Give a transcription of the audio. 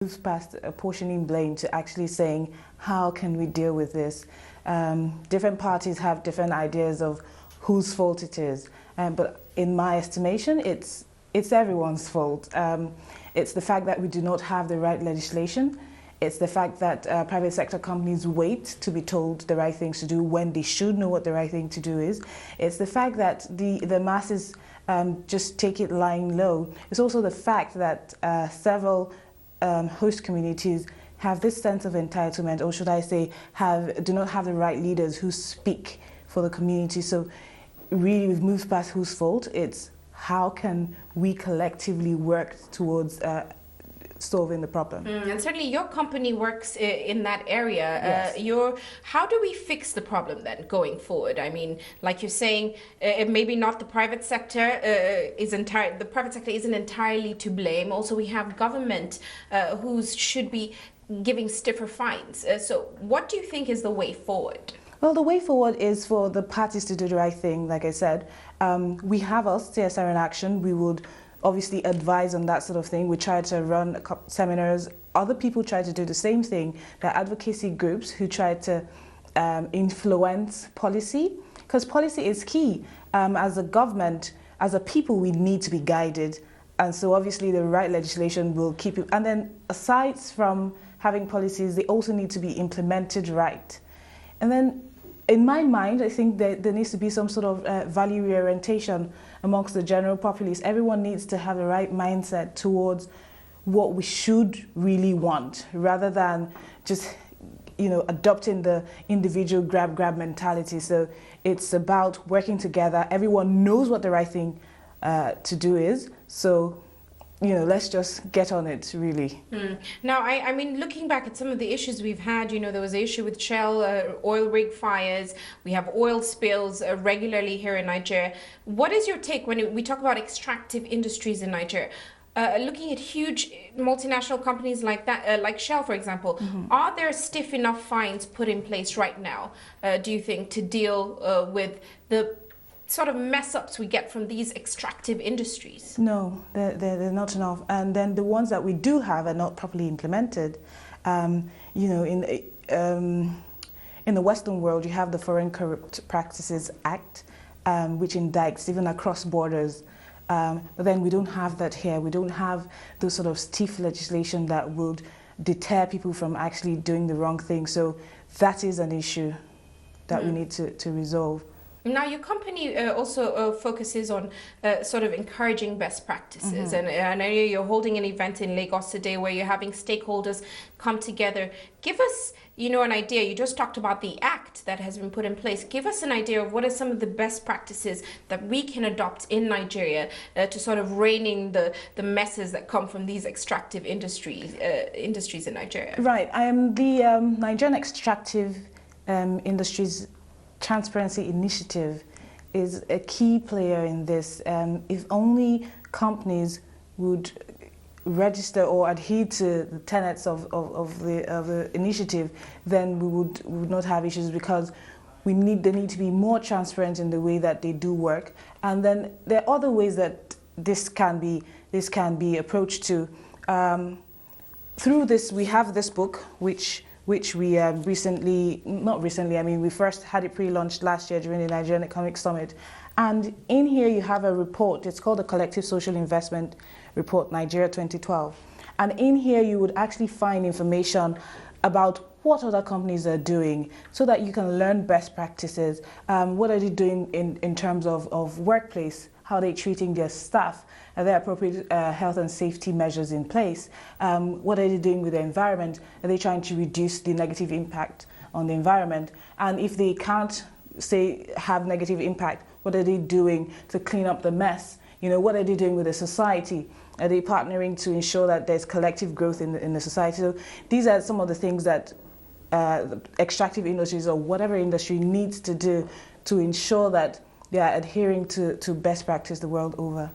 moves past apportioning blame to actually saying, how can we deal with this? Different parties have different ideas of whose fault it is, but in my estimation, it's everyone's fault. It's the fact that we do not have the right legislation. It's the fact that private sector companies wait to be told the right things to do when they should know what the right thing to do is. It's the fact that the masses just take it lying low. It's also the fact that several host communities have this sense of entitlement, or should I say, do not have the right leaders who speak for the community. So really, we've moved past whose fault. It's how can we collectively work towards solving the problem. And certainly your company works in that area. Yes. How do we fix the problem then going forward? I mean, like you're saying, maybe not the private sector the private sector isn't entirely to blame. Also, we have government who should be giving stiffer fines. So what do you think is the way forward? Well, the way forward is for the parties to do the right thing. Like I said, we have us, CSR-In-Action. We would obviously advise on that sort of thing. We try to run seminars. Other people try to do the same thing. There are advocacy groups who try to influence policy, because policy is key. As a government, as a people, we need to be guided. And so obviously the right legislation will keep you. And then aside from having policies, they also need to be implemented right. And then in my mind, I think that there needs to be some sort of value reorientation amongst the general populace. Everyone needs to have the right mindset towards what we should really want, rather than just, adopting the individual grab mentality. So it's about working together. Everyone knows what the right thing to do is. So let's just get on it, really. Now, I mean, looking back at some of the issues we've had, there was an issue with Shell, oil rig fires. We have oil spills regularly here in Nigeria. What is your take when we talk about extractive industries in Nigeria? Looking at huge multinational companies like that, like Shell, for example, are there stiff enough fines put in place right now, do you think, to deal with the sort of mess-ups we get from these extractive industries? No, they're not enough. And then the ones that we do have are not properly implemented. In the Western world, you have the Foreign Corrupt Practices Act, which indicts even across borders. But then we don't have that here. We don't have those sort of stiff legislation that would deter people from actually doing the wrong thing. So that is an issue that we need to resolve. Now, your company also focuses on sort of encouraging best practices. And I know you're holding an event in Lagos today where you're having stakeholders come together. Give us, an idea. You just talked about the act that has been put in place. Give us an idea of what are some of the best practices that we can adopt in Nigeria to sort of rein in the messes that come from these extractive industries in Nigeria. Right. I am the Nigerian Extractive Industries Transparency Initiative is a key player in this. If only companies would register or adhere to the tenets of the initiative, then we would not have issues, because they need to be more transparent in the way that they do work. And then there are other ways that this can be approached to. Through this, we have this book, which we we first had it pre-launched last year during the Nigerian Economic Summit. And in here you have a report. It's called the Collective Social Investment Report, Nigeria 2012. And in here you would actually find information about what other companies are doing, so that you can learn best practices. What are they doing in terms of workplace? How are they treating their staff? Are there appropriate health and safety measures in place? What are they doing with the environment? Are they trying to reduce the negative impact on the environment? And if they can't, have negative impact, what are they doing to clean up the mess? What are they doing with the society? Are they partnering to ensure that there's collective growth in the society? So these are some of the things that extractive industries or whatever industry needs to do to ensure that they are adhering to best practice the world over.